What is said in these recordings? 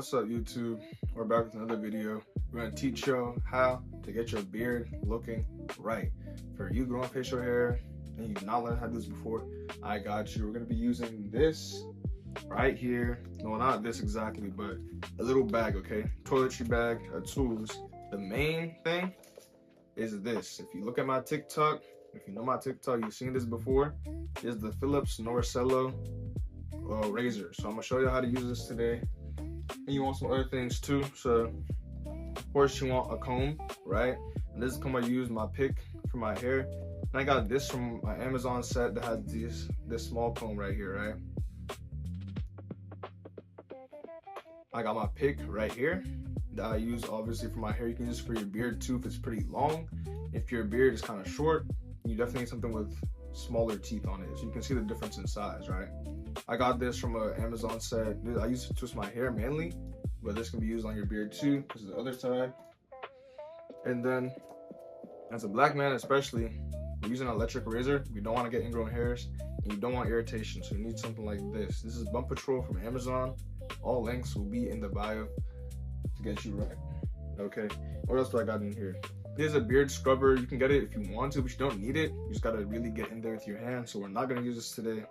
What's up, YouTube? We're back with another video. We're gonna teach you how to get your beard looking right. For you growing facial hair and you've not learned how to do this before, I got you. We're gonna be using this right here. No, not this exactly, but a little bag, okay? Toiletry bag of tools. The main thing is this. If you look at my TikTok, if you know my TikTok, you've seen this before, is the Phillips Norcelo razor. So I'm gonna show you how to use this today. And you want some other things too. So of course you want a comb, right? And this is the comb I use, my pick for my hair. And I got this from my Amazon set that has this small comb right here, right? I got my pick right here that I use obviously for my hair. You can use it for your beard too if it's pretty long. If your beard is kind of short, you definitely need something with smaller teeth on it, so you can see the difference in size, right? I got this from an Amazon set. I use it to twist my hair mainly, but this can be used on your beard too. This is the other side. And then, as a black man especially, we're using an electric razor. We don't want to get ingrown hairs, and you don't want irritation, so you need something like this. This is Bump Patrol from Amazon. All links will be in the bio to get you right. Okay, what else do I got in here? This is a beard scrubber. You can get it if you want to, but you don't need it. You just gotta really get in there with your hand. So we're not gonna use this today.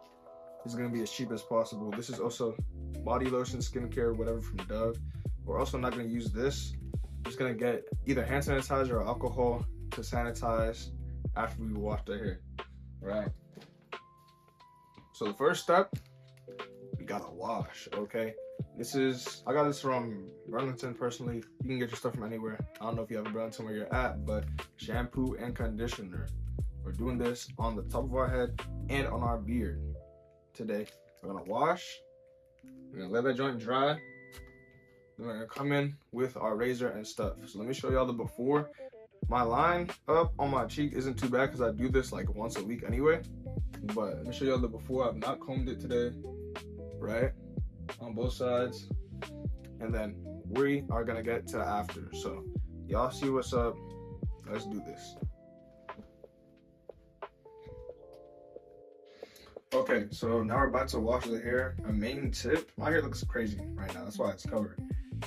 This is gonna be as cheap as possible. This is also body lotion, skincare, whatever from Dove. We're also not gonna use this. We're just gonna get either hand sanitizer or alcohol to sanitize after we wash the hair, right? So the first step, we gotta wash, okay? I got this from Burlington personally. You can get your stuff from anywhere. I don't know if you have a Burlington where you're at, but shampoo and conditioner. We're doing this on the top of our head and on our beard today. We're gonna wash, we're gonna let that joint dry, then we're gonna come in with our razor and stuff. So let me show y'all the before. My line up on my cheek isn't too bad because I do this like once a week anyway, but let me show y'all the before. I've not combed it today, right? On both sides, and then we are gonna get to the after. So y'all see what's up. Let's do this. Okay, so now we're about to wash the hair. A main tip, my hair looks crazy right now, that's why it's covered,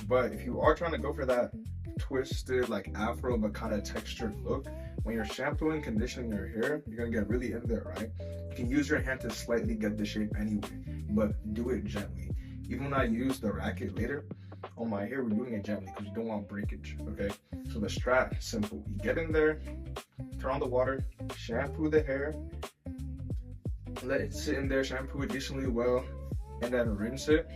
but if you are trying to go for that twisted like afro but kind of textured look, when you're shampooing, conditioning your hair, you're gonna get really in there, right? You can use your hand to slightly get the shape anyway, but do it gently. Even when I use the racket later on my hair, we're doing it gently because you don't want breakage, okay? So the strat, simple. You get in there, turn on the water, shampoo the hair, let it sit in there, shampoo it decently well, and then rinse it,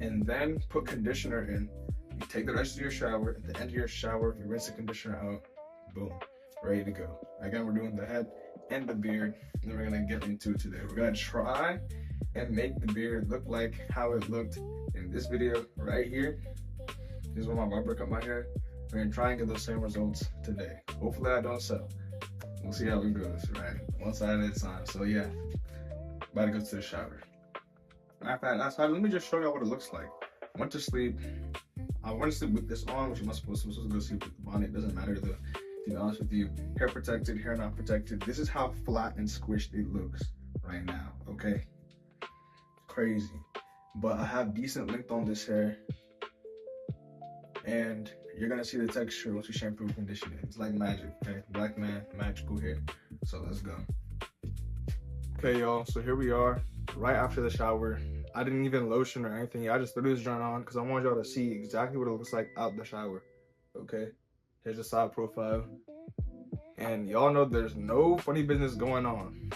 and then put conditioner in. You take the rest of your shower. At the end of your shower, you rinse the conditioner out, boom, ready to go. Again, we're doing the head and the beard, and we're gonna get into it today. We're gonna try and make the beard look like how it looked in this video right here. This is when my barber cut my hair. We're gonna try and get those same results today. Hopefully I don't sell. We'll see how it goes, right? One side at a time. So yeah, about to go to the shower. Matter of fact, that's why let me just show y'all what it looks like. I went to sleep with this on, which I'm not supposed to go sleep with on. It doesn't matter though, to be honest with you. Hair protected, hair not protected. This is how flat and squished it looks right now, okay? Crazy. But I have decent length on this hair, and you're gonna see the texture once you shampoo and condition it. It's like magic, okay? Black man, magical hair. So let's go. Okay, y'all, so here we are right after the shower. I didn't even lotion or anything. I just threw this joint on because I want y'all to see exactly what it looks like out the shower, okay? Here's the side profile, and y'all know there's no funny business going on.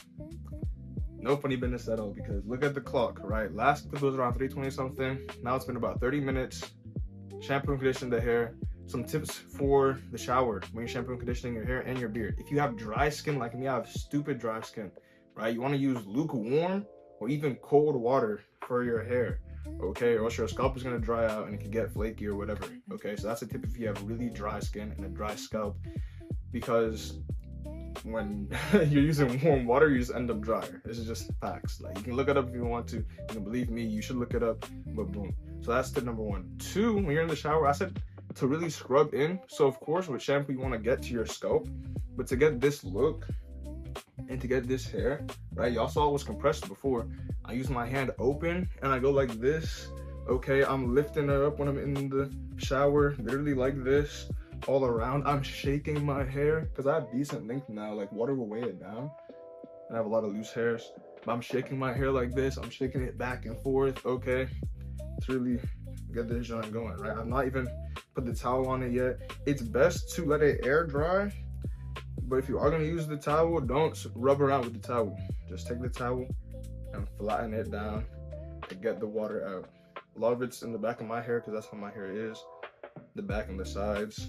No funny business at all, because look at the clock, right? Last clip was around 3:20 something. Now it's been about 30 minutes. Shampoo and condition the hair. Some tips for the shower when you're shampoo and conditioning your hair and your beard. If you have dry skin like me, I have stupid dry skin, right? You want to use lukewarm or even cold water for your hair, okay? Or else your scalp is going to dry out and it can get flaky or whatever, okay? So that's a tip if you have really dry skin and a dry scalp, because when you're using warm water, you just end up drier. This is just facts. Like, you can look it up if you want to. You can believe me, you should look it up, but boom. So that's tip number one. Two, when you're in the shower, I said to really scrub in. So of course with shampoo, you want to get to your scalp, but to get this look and to get this hair, right? Y'all saw it was compressed before. I use my hand open and I go like this, Okay, I'm lifting it up when I'm in the shower, literally like this, all around. I'm shaking my hair because I have decent length now. Like water will weigh it down, and I have a lot of loose hairs. But I'm shaking my hair like this. I'm shaking it back and forth. Okay, to really get this joint going, right? I've not even put the towel on it yet. It's best to let it air dry, but if you are gonna use the towel, don't rub around with the towel. Just take the towel and flatten it down to get the water out. A lot of it's in the back of my hair because that's how my hair is, the back and the sides.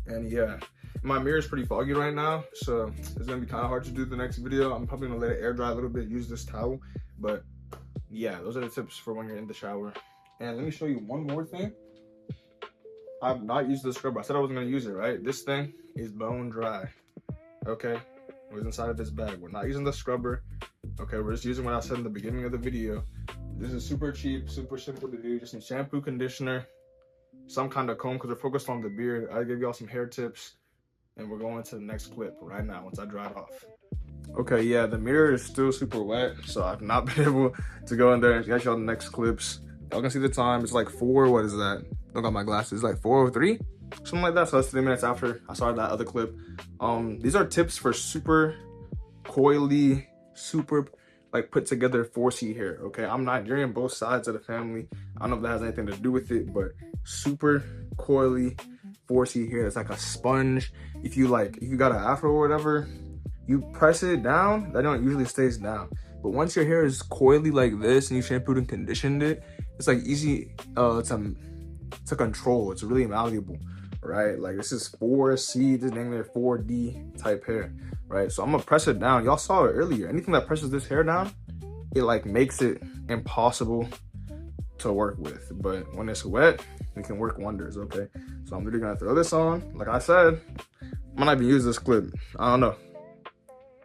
And yeah, my mirror is pretty foggy right now, so it's gonna be kind of hard to do the next video. I'm probably gonna let it air dry a little bit, use this towel, but yeah, those are the tips for when you're in the shower. And let me show you one more thing. I've not used the scrubber. I said I wasn't gonna use it, right? This thing is bone dry, okay? It was inside of this bag. We're not using the scrubber, okay? We're just using what I said in the beginning of the video. This is super cheap, super simple to do. Just some shampoo, conditioner, some kind of comb, because we're focused on the beard. I'll give y'all some hair tips, and we're going to the next clip right now once I dry it off. Okay, yeah, the mirror is still super wet, so I've not been able to go in there and get y'all the next clips. Y'all can see the time. It's like 4, what is that? Don't got my glasses. It's like 4:03, something like that. So that's 3 minutes after I started that other clip. These are tips for super coily, super like put together 4C hair, okay? I'm Nigerian, both sides of the family. I don't know if that has anything to do with it, but super coily 4C hair. It's like a sponge. If you got an afro or whatever, you press it down, that don't usually stays down. But once your hair is coily like this and you shampooed and conditioned it, it's like easy to control. It's really malleable, right? Like this is 4C, this dang near 4D type hair, right? So I'm gonna press it down. Y'all saw it earlier. Anything that presses this hair down, it like makes it impossible to work with. But when it's wet, it can work wonders, okay? So I'm literally gonna throw this on. Like I said, I might not even use this clip. I don't know.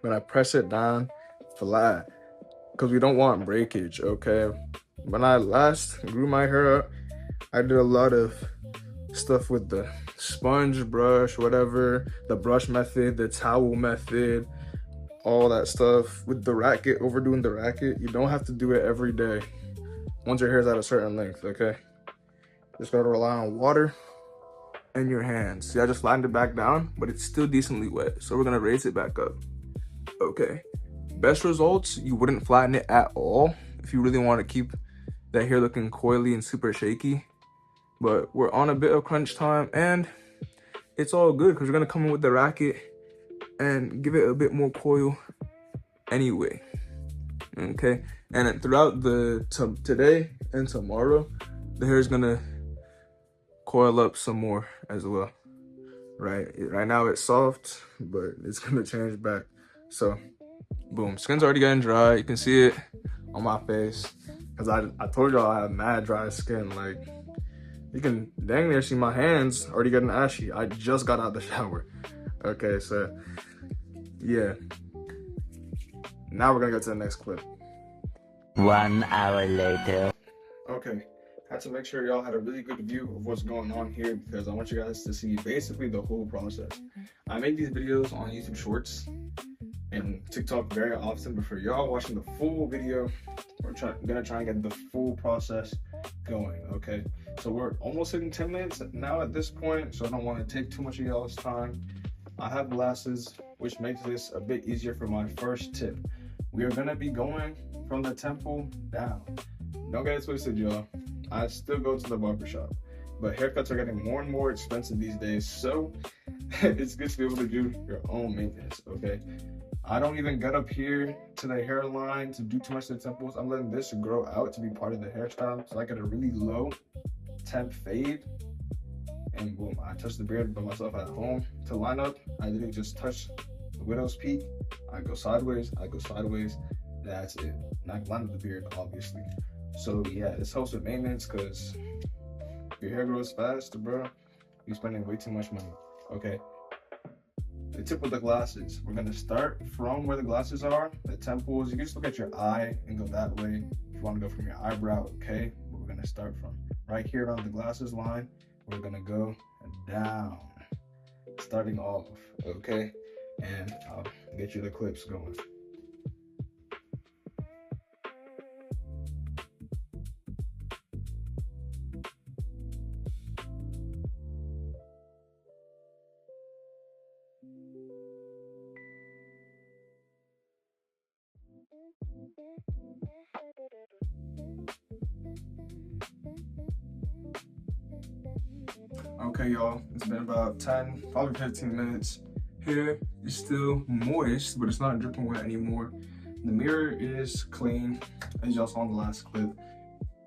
When I press it down flat, because we don't want breakage, okay? When I last grew my hair up, I did a lot of stuff with the sponge brush, whatever, the brush method, the towel method, all that stuff with the racket, overdoing the racket. You don't have to do it every day once your hair is at a certain length, okay? Just gotta rely on water and your hands. See, I just flattened it back down, but it's still decently wet, so we're gonna raise it back up. Okay, best results, you wouldn't flatten it at all if you really want to keep that hair looking coily and super shaky. But we're on a bit of crunch time, and it's all good because we're gonna come in with the racket and give it a bit more coil anyway. Okay, and then throughout the today and tomorrow, the hair is gonna coil up some more as well. Right now it's soft, but it's gonna change back. So boom, skin's already getting dry. You can see it on my face because I told y'all I have mad dry skin. Like you can dang near see my hands already getting ashy. I just got out the shower. Okay, so yeah, now we're gonna go to the next clip. 1 hour later. Okay, had to make sure y'all had a really good view of what's going on here because I want you guys to see basically the whole process. I make these videos on YouTube Shorts and TikTok very often, but for y'all watching the full video, we're gonna try and get the full process going, okay? So we're almost hitting 10 minutes now at this point, so I don't want to take too much of y'all's time. I have glasses, which makes this a bit easier for my first tip. We are gonna be going from the temple down. Don't get it twisted, y'all. I still go to the barber shop, but haircuts are getting more and more expensive these days, so it's good to be able to do your own maintenance, okay? I don't even get up here to the hairline to do too much to the temples. I'm letting this grow out to be part of the hairstyle, so I get a really low temp fade, and boom, I touch the beard by myself at home. To line up, I literally just touch the widow's peak, I go sideways, that's it. And I can line up the beard, obviously. So yeah, this helps with maintenance because if your hair grows fast, bro, you're spending way too much money, okay? The tip with the glasses, we're gonna start from where the glasses are, the temples. You can just look at your eye and go that way. If you wanna go from your eyebrow, okay? But we're gonna start from right here around the glasses line. We're gonna go down, starting off, okay? And I'll get you the clips going. Okay, y'all, it's been about 10, probably 15 minutes. Hair is still moist, but it's not dripping wet anymore. The mirror is clean, as y'all saw in the last clip.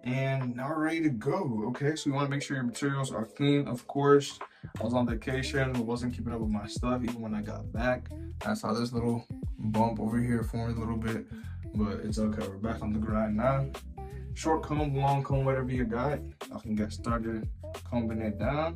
And now we're ready to go, okay? So we want to make sure your materials are clean, of course. I was on vacation, wasn't keeping up with my stuff even when I got back. I saw this little bump over here formed a little bit, but it's okay. We're back on the grind now. Short comb, long comb, whatever you got. I can get started combing it down.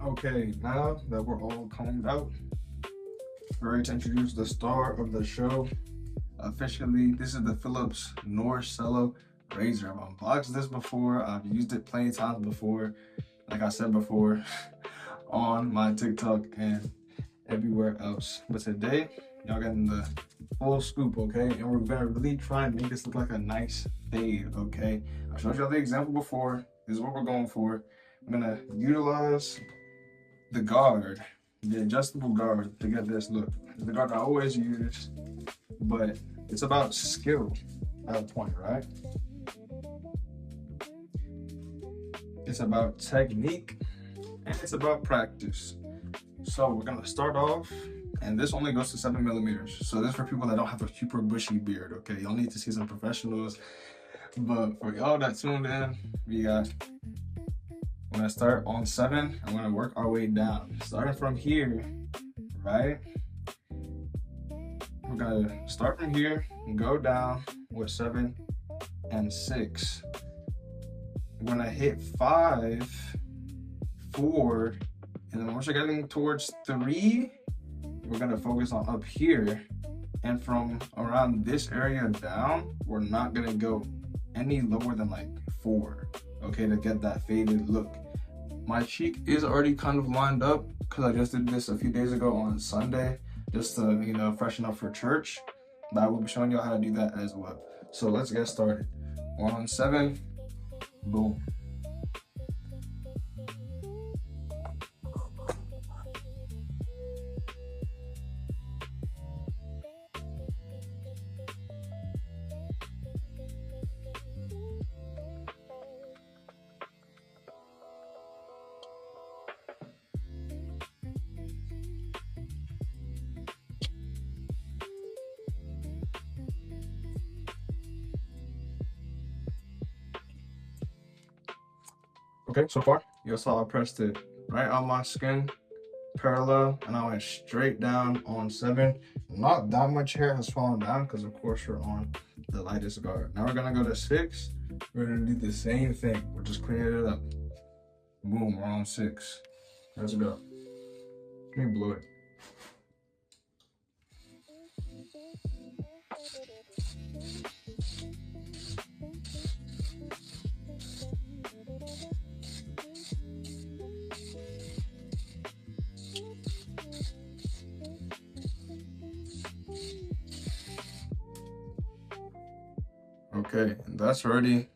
Okay, now that we're all combed out, we're ready to introduce the star of the show. Officially, this is the Phillips Norcelo razor. I've unboxed this before. I've used it plenty of times before. Like I said before, on my TikTok and everywhere else. But today, y'all getting the full scoop, okay? And we're gonna really try and make this look like a nice fade, okay? I showed y'all the example before. This is what we're going for. I'm gonna utilize the guard, the adjustable guard, to get this look. The guard I always use, but it's about skill at a point, right? It's about technique and it's about practice. So we're gonna start off, and this only goes to 7 millimeters. So this is for people that don't have a super bushy beard, okay? Y'all need to see some professionals. But for y'all that tuned in, we got, we're gonna start on 7. I'm gonna work our way down. Starting from here, right? We're gonna start from here and go down with 7 and 6. We're gonna hit 5, 4, and then once you're getting towards 3, we're gonna focus on up here. And from around this area down, we're not gonna go any lower than like 4, okay, to get that faded look. My cheek is already kind of lined up because I just did this a few days ago on Sunday, just to, you know, freshen up for church. But I will be showing you how to do that as well. So let's get started. 1 on 7, boom. Okay, so far, you saw I pressed it right on my skin, parallel, and I went straight down on 7. Not that much hair has fallen down because of course you're on the lightest guard. Now we're gonna go to 6. We're gonna do the same thing. We're just cleaning it up. Boom, we're on 6. Let's go. Let me blow it. Okay, and that's already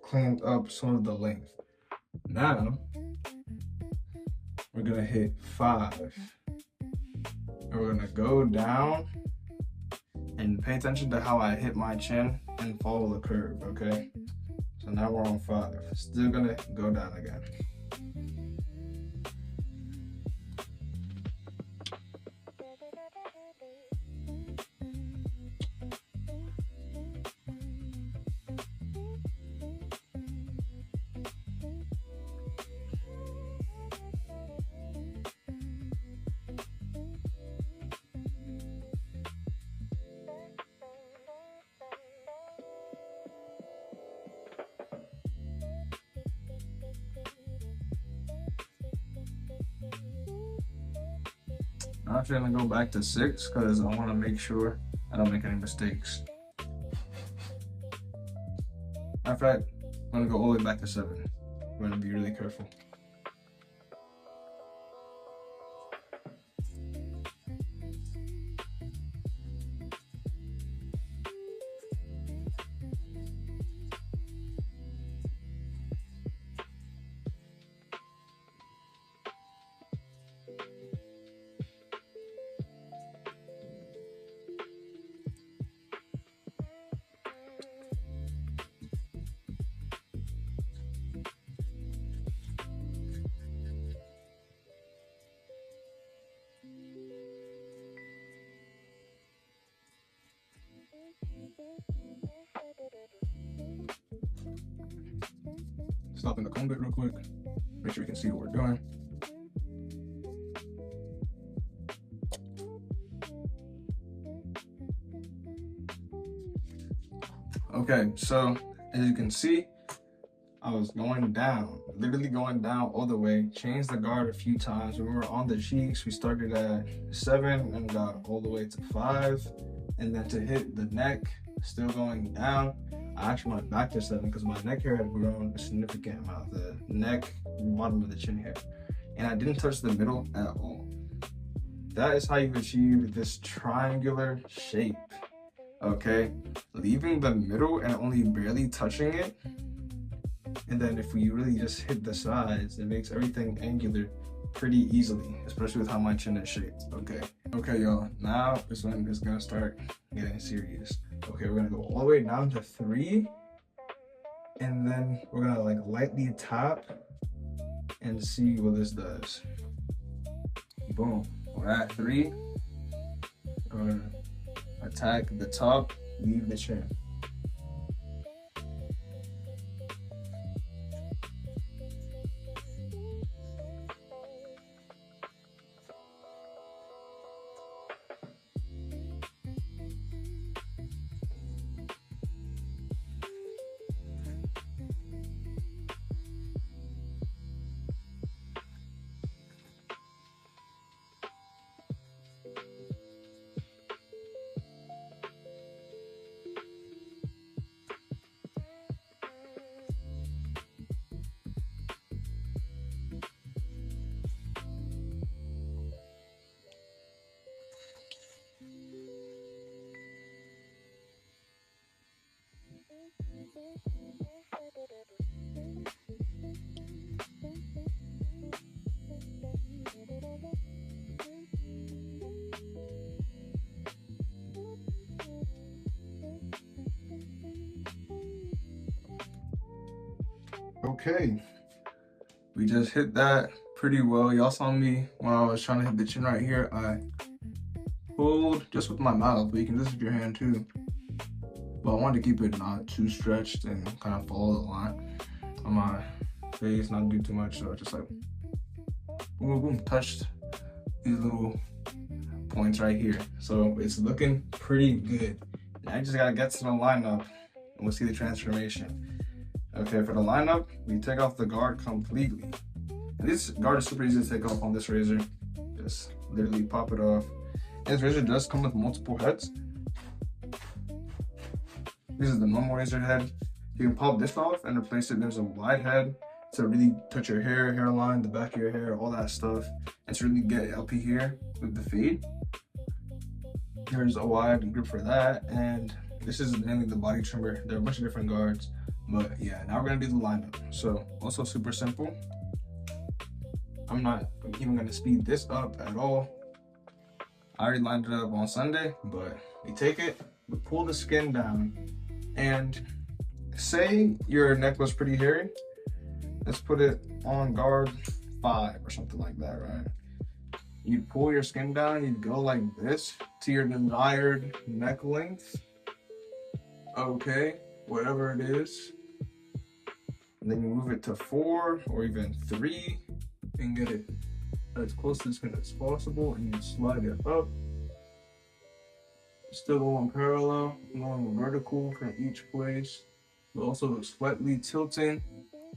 cleaned up some of the length. Now, we're gonna hit 5. And we're gonna go down and pay attention to how I hit my chin and follow the curve, okay? So now we're on 5. Still gonna go down again. I'm actually gonna go back to 6 because I want to make sure I don't make any mistakes. Matter of fact, I'm gonna go all the way back to 7. We're gonna be really careful. Stopping the comb bit real quick. Make sure you can see what we're doing. Okay, so as you can see, I was going down, literally going down all the way. Changed the guard a few times. When we were on the cheeks, we started at 7 and got all the way to 5. And then to hit the neck, still going down, I actually went back to 7 because my neck hair had grown a significant amount. The neck, bottom of the chin hair. And I didn't touch the middle at all. That is how you achieve this triangular shape. Okay, leaving the middle and only barely touching it. And then if we really just hit the sides, it makes everything angular pretty easily, especially with how my chin is shaped. Okay, y'all, now this one is gonna start getting serious. Okay, we're gonna go all the way down to 3, and then we're gonna like lightly tap and see what this does. Boom, we're at 3. We're gonna attack the top, leave the chin. Okay, we just hit that pretty well. Y'all saw me when I was trying to hit the chin right here. I pulled just with my mouth, but you can do this with your hand too. But I wanted to keep it not too stretched and kind of follow the line on my face, not do too much. So just like boom, boom, boom, touched these little points right here. So it's looking pretty good. Now I just gotta get to the lineup and we'll see the transformation. Okay, for the lineup, we take off the guard completely. And this guard is super easy to take off on this razor. Just literally pop it off. And this razor does come with multiple heads. This is the normal razor head. You can pop this off and replace it. There's a wide head to really touch your hair, hairline, the back of your hair, all that stuff. And to really get LP here with the fade. There's a wide grip for that. And this is mainly the body trimmer. There are a bunch of different guards. But yeah, now we're gonna do the lineup. So also super simple. I'm not even gonna speed this up at all. I already lined it up on Sunday, but we take it, we pull the skin down, and say your neck was pretty hairy. Let's put it on guard 5 or something like that, right? You'd pull your skin down, you'd go like this to your desired neck length. Okay, whatever it is. And then you move it to 4 or even 3 and get it as close to the skin as possible, and you slide it up. Still going parallel, going vertical from each place, but also slightly tilting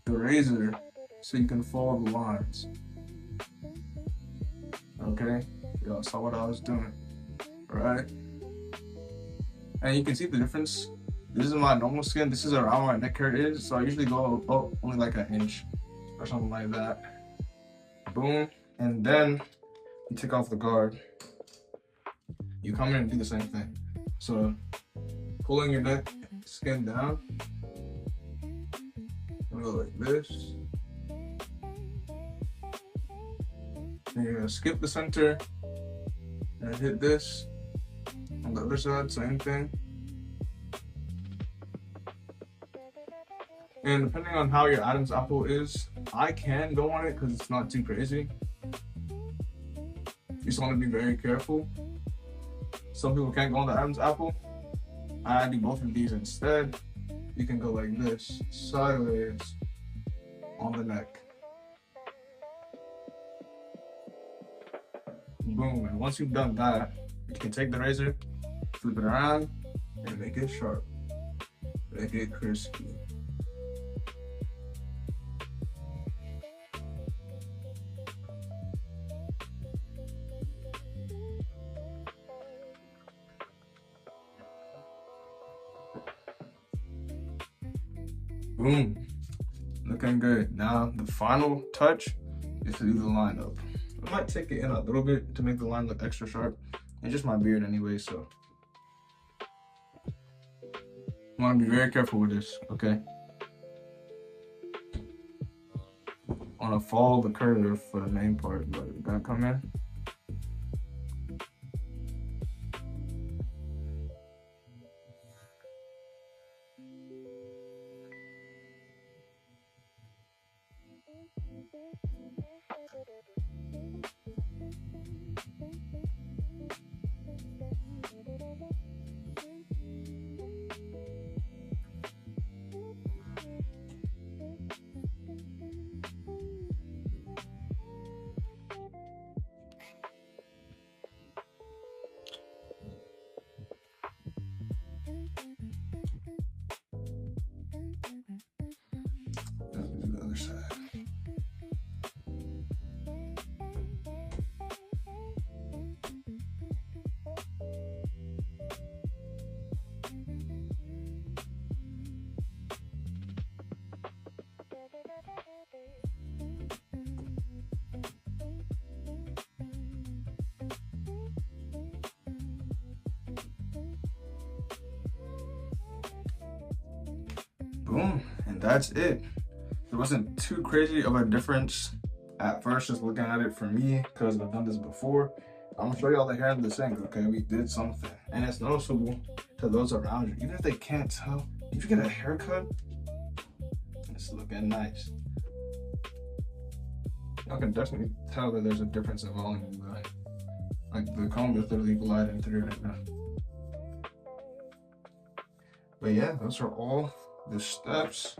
the razor so you can follow the lines. Okay, Y'all saw what I was doing, right? And you can see the difference. This is my normal skin. This is around where my neck hair is. So I usually go up only like an inch or something like that. Boom. And then you take off the guard. You come in and do the same thing. So pulling your neck skin down. Go like this. And you're gonna skip the center and hit this. On the other side, same thing. And depending on how your Adam's apple is, I can go on it because it's not too crazy. You just want to be very careful. Some people can't go on the Adam's apple. I do both of these instead. You can go like this, sideways on the neck. Boom. And once you've done that, you can take the razor, flip it around, and make it sharp. Make it crispy. Boom. Looking good. Now the final touch is to do the line up. I might take it in a little bit to make the line look extra sharp. It's just my beard anyway, so I want to be very careful with this, okay? I want to follow the curve for the main part, but it's gonna come in. The other side. Boom, and that's it. It wasn't too crazy of a difference at first, just looking at it for me, because I've done this before. I'm gonna show y'all the hair in the sink, okay? We did something, and it's noticeable to those around you. Even if they can't tell, if you get a haircut, it's looking nice. Y'all can definitely tell that there's a difference in volume. Like the comb is literally gliding through right now. But yeah, those are all the steps.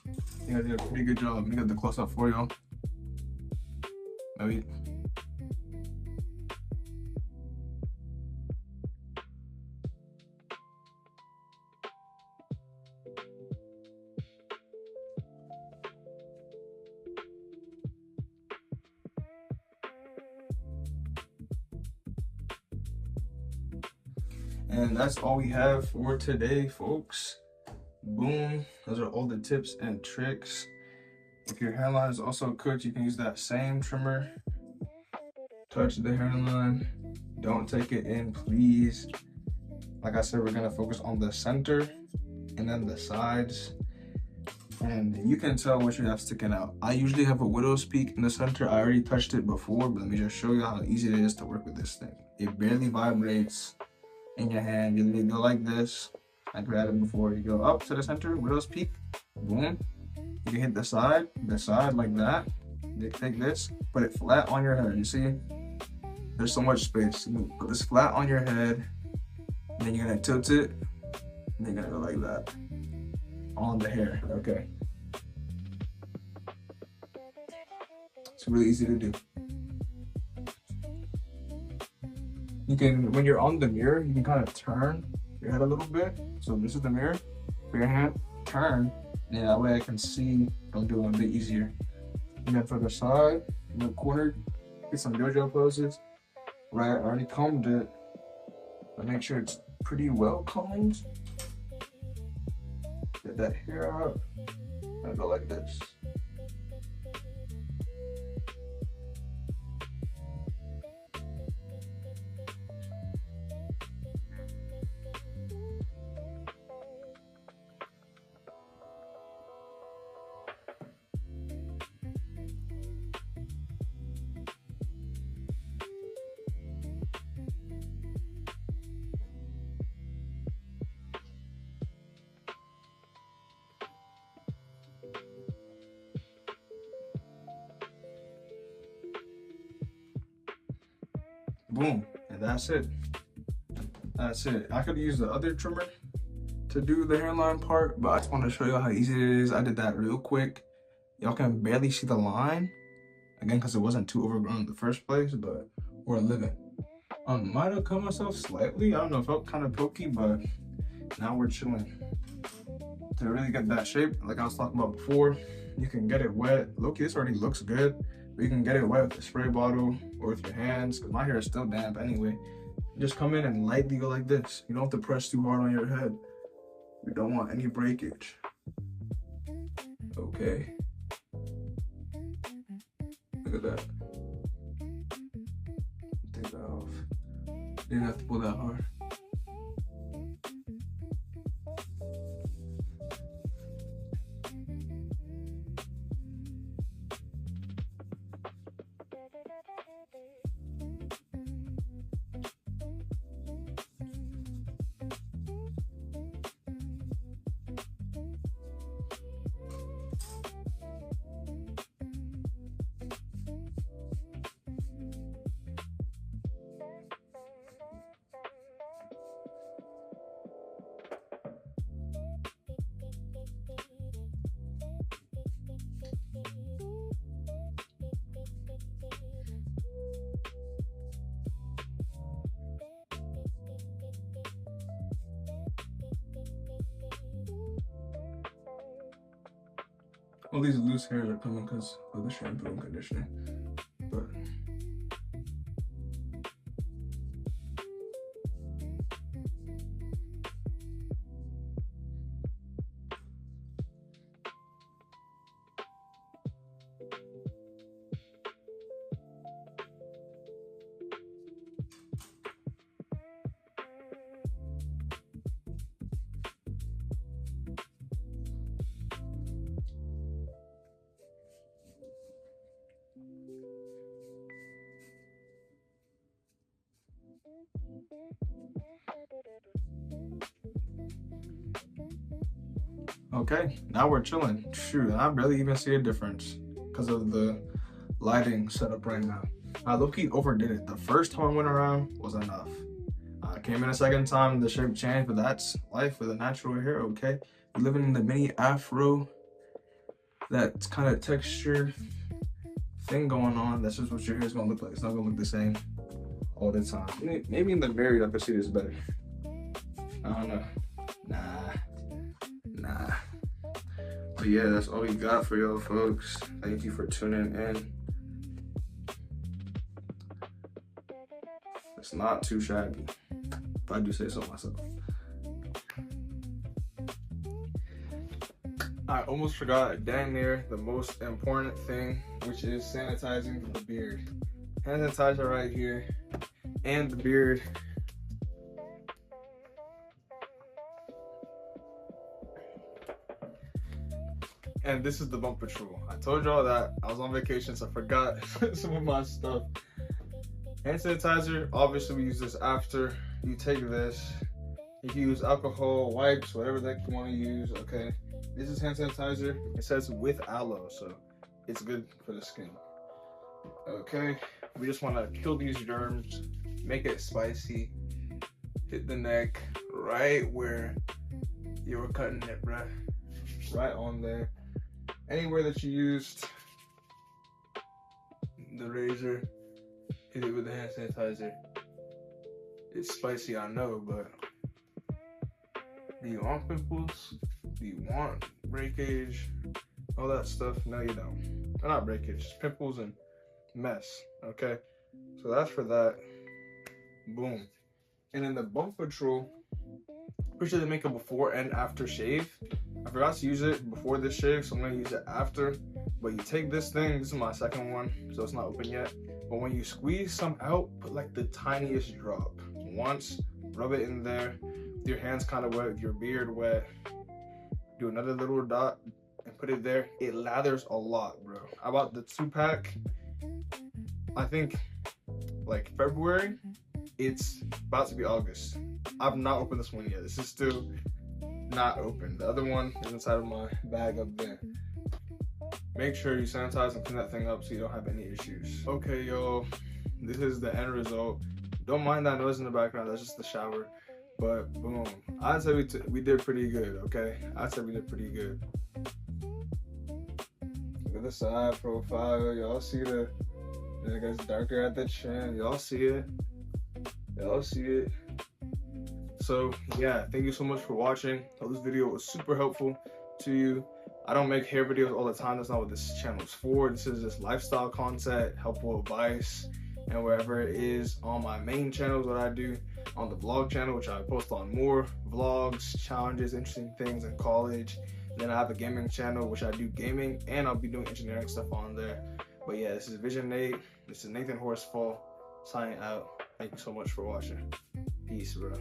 I think I did a pretty good job. Let me get the close up for y'all. Maybe. And that's all we have for today, folks. Boom. Those are all the tips and tricks. If your hairline is also cooked, you can use that same trimmer. Touch the hairline. Don't take it in, please. Like I said, we're gonna focus on the center and then the sides. And you can tell what you have sticking out. I usually have a widow's peak in the center. I already touched it before, but let me just show you how easy it is to work with this thing. It barely vibrates in your hand. You literally go like this. Like we had it before. You go up to the center, widow's peak, boom. You can hit the side like that. You take this, put it flat on your head. You see? There's so much space. You put this flat on your head, and then you're gonna tilt it, and then you're gonna go like that on the hair. Okay. It's really easy to do. You can, when you're on the mirror, you can kind of turn your head a little bit. So this is the mirror for your hand. Turn, and that way I can see. I'll do it a bit easier. And then for the side, in the corner, get some JoJo poses. Right, I already combed it. I make sure it's pretty well combed. Get that hair out. I go like this. Boom, and that's it. That's it. I could use the other trimmer to do the hairline part, but I just want to show you how easy it is. I did that real quick. Y'all can barely see the line, again, because it wasn't too overgrown in the first place, but we're living. Might have cut myself slightly. I don't know, it felt kind of pokey, but now we're chilling. To really get that shape, like I was talking about before, you can get it wet. Loki, this already looks good, but you can get it wet with a spray bottle or with your hands, because my hair is still damp anyway. Just come in and lightly go like this. You don't have to press too hard on your head. We don't want any breakage. Okay. Look at that. Take that off. Didn't have to pull that hard. All these loose hairs are coming because of the shampoo and conditioner. But okay, now we're chilling. Shoot, I barely even see a difference because of the lighting setup right now. I low-key overdid it. The first time I went around was enough. I came in a second time, the shape changed, but that's life with a natural hair, okay? You're living in the mini afro, that kind of texture thing going on. That's just what your hair's gonna look like. It's not gonna look the same all the time. Maybe in the mirror I could see this better. I don't know. Nah. But yeah, that's all we got for y'all folks. Thank you for tuning in. It's not too shabby, if I do say so myself. I almost forgot dang near the most important thing, which is sanitizing the beard. Hand sanitizer right here, and the beard. And this is the bump patrol. I told y'all that I was on vacation, so I forgot some of my stuff. Hand sanitizer, obviously we use this after you take this. You can use alcohol, wipes, whatever that you want to use, okay? This is hand sanitizer. It says with aloe, so it's good for the skin. Okay, we just want to kill these germs, make it spicy, hit the neck right where you were cutting it, right on there. Anywhere that you used the razor, hit it with the hand sanitizer. It's spicy, I know, but do you want pimples? Do you want breakage? All that stuff? No, you don't. Not breakage, just pimples and mess, okay? So that's for that. Boom. And in the bump patrol, pretty sure they make a before and after shave. I forgot to use it before this shave, so I'm gonna use it after. But you take this thing, this is my second one, so it's not open yet. But when you squeeze some out, put like the tiniest drop. Once, rub it in there. With your hands kind of wet, with your beard wet. Do another little dot and put it there. It lathers a lot, bro. I bought the 2-pack, I think, like February. It's about to be August. I've not opened this one yet. This is still not open. The other one is inside of my bag up there. Make sure you sanitize and clean that thing up so you don't have any issues. Okay, y'all, this is the end result. Don't mind that noise in the background, that's just the shower. But boom, I'd say we did pretty good, okay? I'd say we did pretty good. Look at the side profile, y'all see it gets darker at the chin, y'all see it. Y'all see it. So yeah, thank you so much for watching. Hope this video was super helpful to you. I don't make hair videos all the time. That's not what this channel is for. This is just lifestyle content, helpful advice, and wherever it is on my main channels, what I do on the vlog channel, which I post on more vlogs, challenges, interesting things in college. And then I have a gaming channel, which I do gaming, and I'll be doing engineering stuff on there. But yeah, this is Vision Nate. This is Nathan Horsfall signing out. Thank you so much for watching. Peace, bro.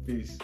Peace.